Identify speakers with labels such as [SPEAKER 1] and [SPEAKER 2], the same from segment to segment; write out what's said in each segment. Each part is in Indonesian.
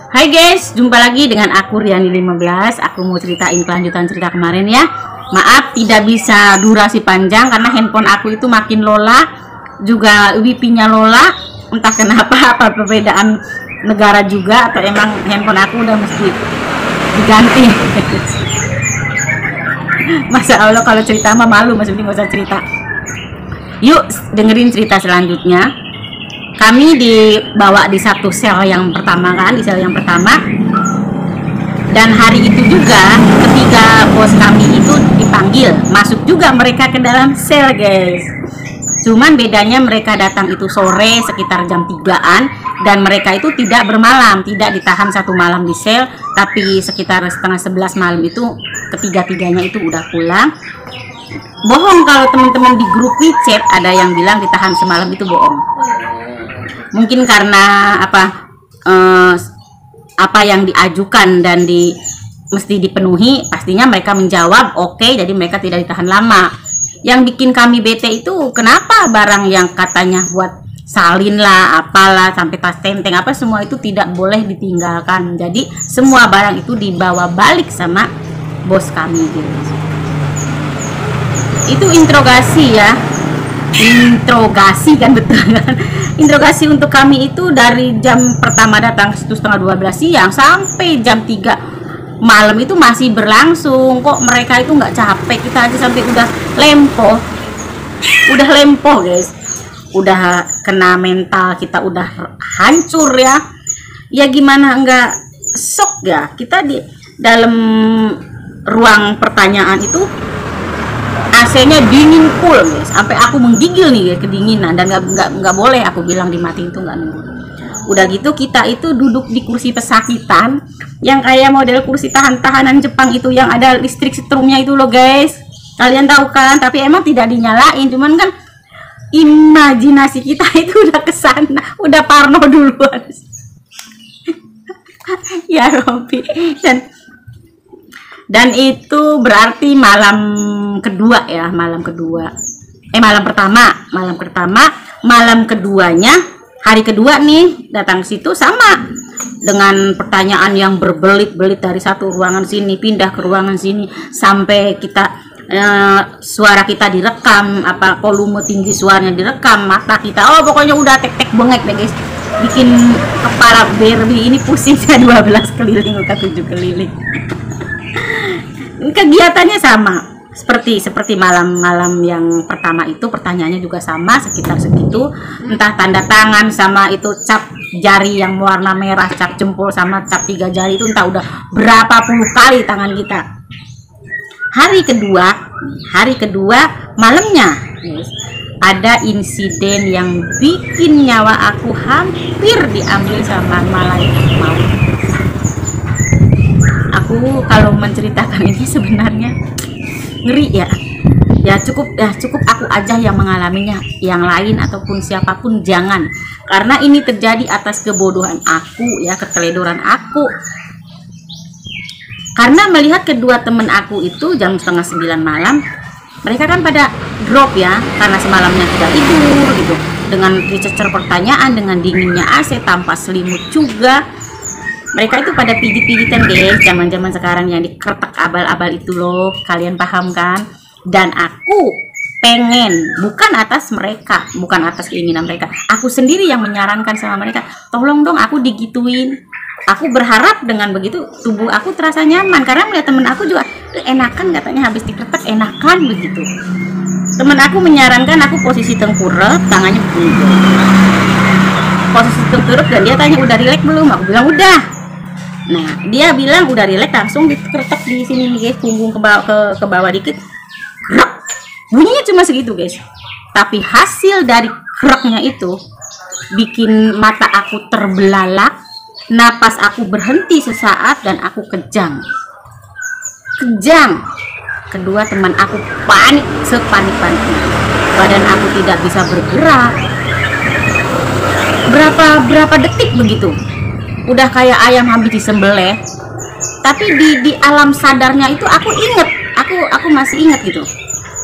[SPEAKER 1] Hai guys, jumpa lagi dengan aku Riani 15. Aku mau ceritain kelanjutan cerita kemarin ya. Maaf tidak bisa durasi panjang karena handphone aku itu makin lola, juga wifi-nya lola. Entah kenapa, apa perbedaan negara juga atau emang handphone aku udah mesti diganti. Masa Allah kalau cerita mah malu, Mas Budi nggak usah cerita. Yuk dengerin cerita selanjutnya. Kami dibawa di satu sel yang pertama kan, di sel yang pertama. Dan hari itu juga ketika bos kami itu dipanggil, masuk juga mereka ke dalam sel guys. Cuman bedanya mereka datang itu sore sekitar jam 3-an. Dan mereka itu tidak bermalam, tidak ditahan satu malam di sel, tapi sekitar setengah 11 malam itu ketiga-tiganya itu udah pulang. Bohong kalau teman-teman di grup WeChat ada yang bilang ditahan semalam, itu bohong. Mungkin karena apa yang diajukan dan mesti dipenuhi, pastinya mereka menjawab oke, jadi mereka tidak ditahan lama. Yang bikin kami bete itu kenapa barang yang katanya buat salin lah, apalah, sampai tas tenteng apa semua itu tidak boleh ditinggalkan. Jadi semua barang itu dibawa balik sama bos kami gitu. Itu interogasi ya, interogasi kan, betul kan? Interogasi untuk kami itu dari jam pertama datang situ setengah 12 siang sampai jam 3 malam itu masih berlangsung. Kok mereka itu nggak capek? Kita aja sampai udah lempoh guys, udah kena mental, kita udah hancur ya. Ya gimana nggak shock ya, kita di dalam ruang pertanyaan itu AC-nya dingin full guys, sampai aku menggigil nih ya, kedinginan. Dan nggak boleh aku bilang dimatiin tuh, nggak nunggu. Udah gitu kita itu duduk di kursi pesakitan yang kayak model kursi tahanan Jepang itu yang ada listrik setrumnya itu loh guys, kalian tahu kan? Tapi emang tidak dinyalain, cuman kan imajinasi kita itu udah kesana, udah parno duluan. Ya Robi. Dan itu berarti malam kedua ya, malam keduanya, hari kedua nih datang ke situ sama dengan pertanyaan yang berbelit-belit, dari satu ruangan sini pindah ke ruangan sini, sampai kita suara kita direkam, apa volume tinggi suaranya direkam, mata kita pokoknya udah tek-tek bengek deh guys, bikin kepala Barbie ini pusing. 12 keliling atau 7 keliling. Kegiatannya sama seperti malam-malam yang pertama itu, pertanyaannya juga sama sekitar segitu, entah tanda tangan sama itu cap jari yang warna merah, cap jempol sama cap 3 jari itu entah udah berapa puluh kali tangan kita. Hari kedua malamnya ada insiden yang bikin nyawa aku hampir diambil sama malaikat maut. Aku kalau menceritakan ini sebenarnya ngeri ya cukup aku aja yang mengalaminya, yang lain ataupun siapapun jangan, karena ini terjadi atas kebodohan aku ya, keteledoran aku. Karena melihat kedua temen aku itu jam setengah 9 malam, mereka kan pada drop ya, karena semalamnya tidak tidur gitu, dengan dicecer pertanyaan, dengan dinginnya AC tanpa selimut juga. Mereka itu pada pijit-pijitan guys, zaman-zaman sekarang yang dikeretak abal-abal itu loh, kalian paham kan? Dan aku pengen, bukan atas mereka, bukan atas keinginan mereka, aku sendiri yang menyarankan sama mereka, tolong dong aku digituin. Aku berharap dengan begitu tubuh aku terasa nyaman, karena melihat temen aku juga enakan, katanya habis dikeretak enakan begitu. Temen aku menyarankan aku posisi tengkurap, tangannya begini, posisi tengkurap, dan dia tanya udah rileks belum? Aku bilang udah. Nah dia bilang udah rileks, langsung dikeretak di sini nih guys, punggung ke bawah dikit, krek. Bunyinya cuma segitu guys, tapi hasil dari kreknya itu bikin mata aku terbelalak, napas aku berhenti sesaat, dan aku kejang. Kedua teman aku panik, sepanik-paniknya. Badan aku tidak bisa bergerak. Berapa detik begitu, udah kayak ayam habis disembelih. Tapi di alam sadarnya itu aku inget, aku masih ingat gitu.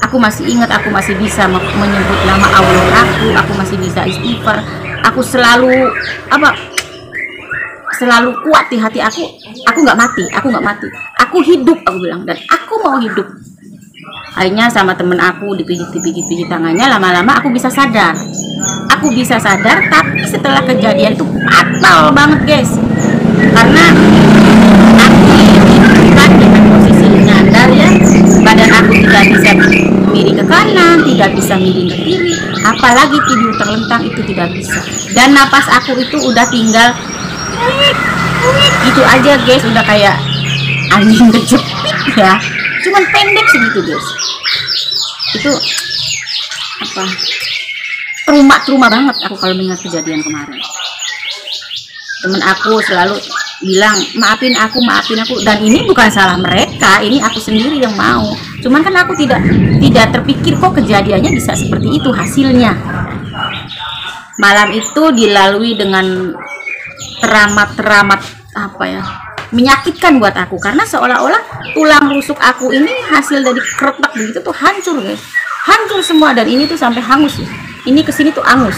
[SPEAKER 1] Aku masih ingat, aku masih bisa menyebut nama Allah aku masih bisa istighfar. Aku selalu selalu kuat di hati aku nggak mati, aku hidup, aku bilang, dan aku mau hidup. Akhirnya sama temen aku dipijit tangannya, lama-lama aku bisa sadar, tapi setelah kejadian itu fatal banget guys, karena aku kan dengan posisi nyandar ya, badan aku tidak bisa miring ke kanan, tidak bisa miring ke kiri, apalagi tidur terlentang itu tidak bisa, dan napas aku itu udah tinggal gitu aja guys, udah kayak anjing kejepit ya, cuman pendek segitu guys. Itu apa, trauma banget aku kalau mengingat kejadian kemarin. Temen aku selalu bilang maafin aku, dan ini bukan salah mereka, ini aku sendiri yang mau, cuman kan aku tidak terpikir kok kejadiannya bisa seperti itu hasilnya. Malam itu dilalui dengan teramat apa ya, menyakitkan buat aku, karena seolah-olah tulang rusuk aku ini hasil dari keretak begitu tuh hancur guys, hancur semua, dan ini tuh sampai hangus ya. Ini kesini tuh angus,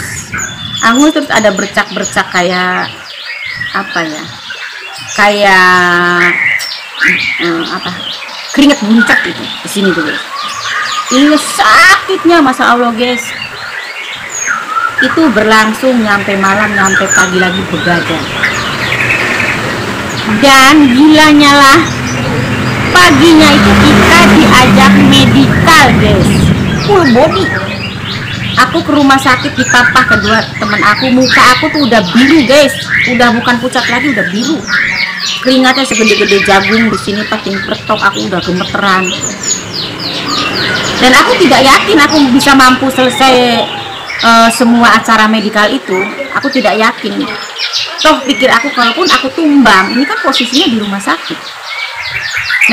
[SPEAKER 1] terus ada bercak-bercak kayak apa ya, kayak apa, keringat buncak gitu kesini tuh guys. Ini sakitnya masya Allah guys, itu berlangsung nyampe malam, nyampe pagi lagi begadang. Dan gilanya lah, paginya itu kita diajak medikal guys, full body. Aku ke rumah sakit dipapah kedua teman aku, muka aku tuh udah biru guys, udah bukan pucat lagi, udah biru, keringatnya segede-gede jagung di sini, pakai pertok, aku udah gemeteran. Dan aku tidak yakin aku bisa mampu selesai semua acara medikal itu, aku tidak yakin. Toh pikir aku, kalaupun aku tumbang, ini kan posisinya di rumah sakit,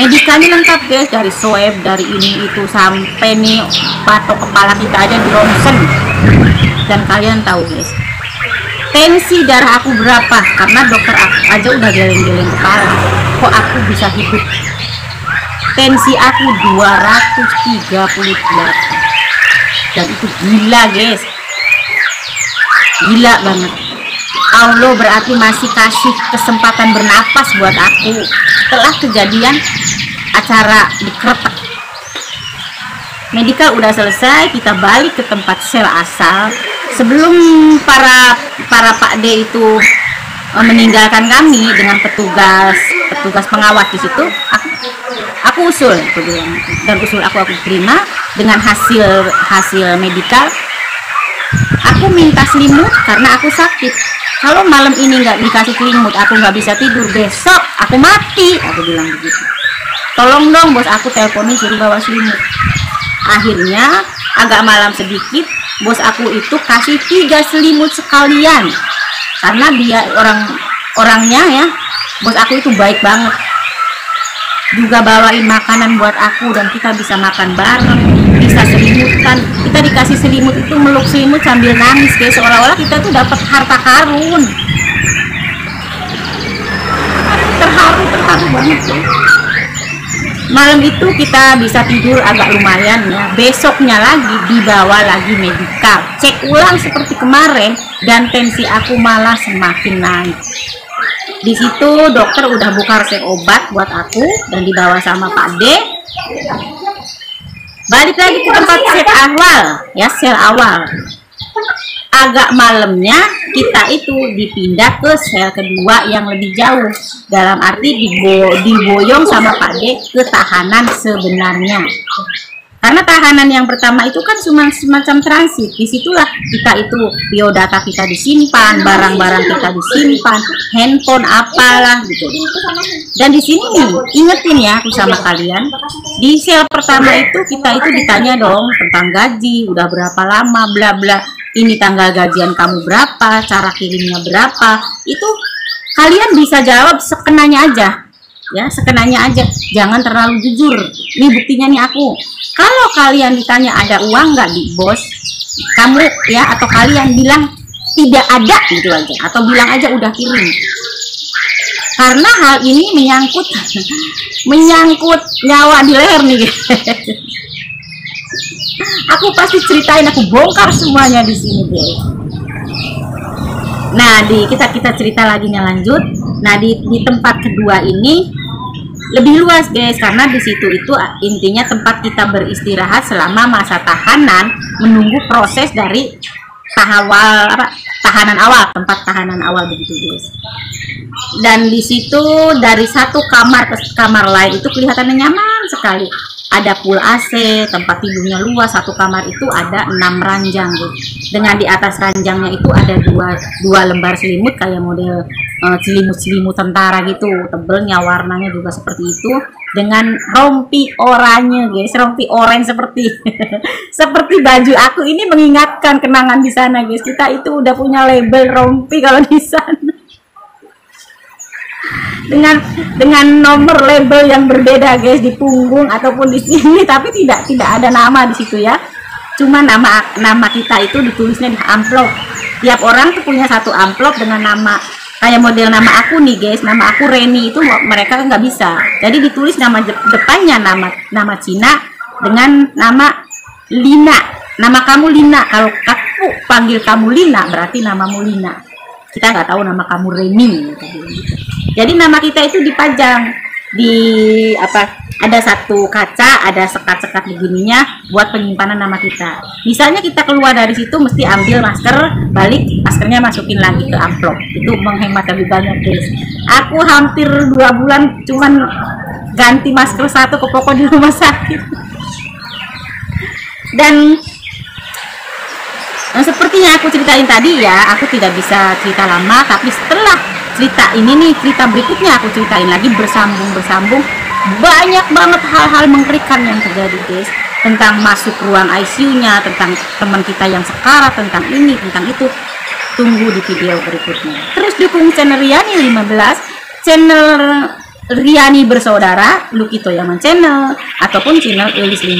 [SPEAKER 1] medikalnya lengkap guys, dari swab, dari ini itu, sampai nih batok kepala kita aja di ronsen. Dan kalian tahu guys, tensi darah aku berapa, karena dokter aku aja udah geleng-geleng kepala, kok aku bisa hidup. Tensi aku 238, dan itu gila guys, gila banget. Allah berarti masih kasih kesempatan bernapas buat aku setelah kejadian acara di Kretek. Medikal udah selesai, kita balik ke tempat sel asal. Sebelum para Pak D itu meninggalkan kami dengan petugas pengawas di situ, aku usul, dan usul aku terima dengan hasil medikal. Aku minta selimut karena aku sakit. Kalau malam ini nggak dikasih selimut, aku nggak bisa tidur, besok aku mati, aku bilang begitu. Tolong dong bos, aku teleponin suruh bawa selimut. Akhirnya agak malam sedikit, bos aku itu kasih 3 selimut sekalian, karena dia orangnya ya, bos aku itu baik banget, juga bawain makanan buat aku, dan kita bisa makan bareng, bisa selimutan. Kita dikasih selimut itu, meluk selimut sambil nangis kayak seolah-olah kita tuh dapat harta karun. Terharu banget tuh. Malam itu kita bisa tidur agak lumayan ya. Besoknya lagi dibawa lagi medikal, cek ulang seperti kemarin, dan tensi aku malah semakin naik. Di situ dokter udah buka resep obat buat aku, dan dibawa sama Pak D. Balik lagi ke tempat sel awal. Agak malamnya kita itu dipindah ke sel kedua yang lebih jauh, dalam arti diboyong sama Pak D ke tahanan sebenarnya. Karena tahanan yang pertama itu kan cuma semacam transit. Disitulah kita itu biodata kita disimpan, barang-barang kita disimpan, handphone apalah gitu. Dan di sini nih, ingetin ya aku sama kalian, di sel pertama itu kita itu ditanya dong tentang gaji, udah berapa lama, bla bla. Ini tanggal gajian kamu berapa, cara kirimnya berapa. Itu kalian bisa jawab sekenanya aja. Ya, sekenanya aja, jangan terlalu jujur. Ini buktinya nih aku. Kalau kalian ditanya ada uang nggak di bos, kamu ya atau kalian bilang tidak ada gitu aja, atau bilang aja udah kirim. Karena hal ini menyangkut nyawa di leher nih. Aku pasti ceritain, aku bongkar semuanya di sini deh. Nah, kita cerita lagi lanjut. Nah di tempat kedua ini lebih luas guys, karena di situ itu intinya tempat kita beristirahat selama masa tahanan menunggu proses dari tahanan awal, tempat tahanan awal begitu guys. Dan di situ dari satu kamar ke kamar lain itu kelihatannya nyaman sekali. Ada pool AC, tempat tidurnya luas. Satu kamar itu ada 6 ranjang guys. Dengan di atas ranjangnya itu ada dua lembar selimut kayak model selimut tentara gitu. Tebelnya, warnanya juga seperti itu. Dengan rompi oranye guys, rompi orange seperti seperti baju aku ini, mengingatkan kenangan di sana guys. Kita itu udah punya label rompi kalau di sana. Dengan nomor label yang berbeda guys, di punggung ataupun di sini, tapi tidak ada nama di situ ya. Cuma nama kita itu ditulisnya di amplop. Tiap orang tuh punya satu amplop dengan nama, kayak model nama aku nih guys, nama aku Reni, itu mereka nggak bisa. Jadi ditulis nama depannya nama Cina dengan nama Lina. Nama kamu Lina. Kalau aku panggil kamu Lina, berarti namamu Lina. Kita nggak tahu nama kamu Reni. Jadi nama kita itu dipajang di ada satu kaca, ada sekat-sekat begininya buat penyimpanan nama kita. Misalnya kita keluar dari situ mesti ambil masker, balik maskernya masukin lagi ke amplop. Itu menghemat lebih banyak guys. Aku hampir 2 bulan cuman ganti masker satu ke pokok di rumah sakit. Dan seperti yang aku ceritain tadi ya, aku tidak bisa cerita lama, tapi setelah cerita ini nih, cerita berikutnya aku ceritain lagi bersambung. Banyak banget hal-hal mengerikan yang terjadi guys, tentang masuk ruang ICU-nya, tentang teman kita yang sekarat, tentang ini, tentang itu. Tunggu di video berikutnya. Terus dukung channel Riani 15, channel Riani Bersaudara, Lucky Toyaman channel, ataupun channel Elis 15.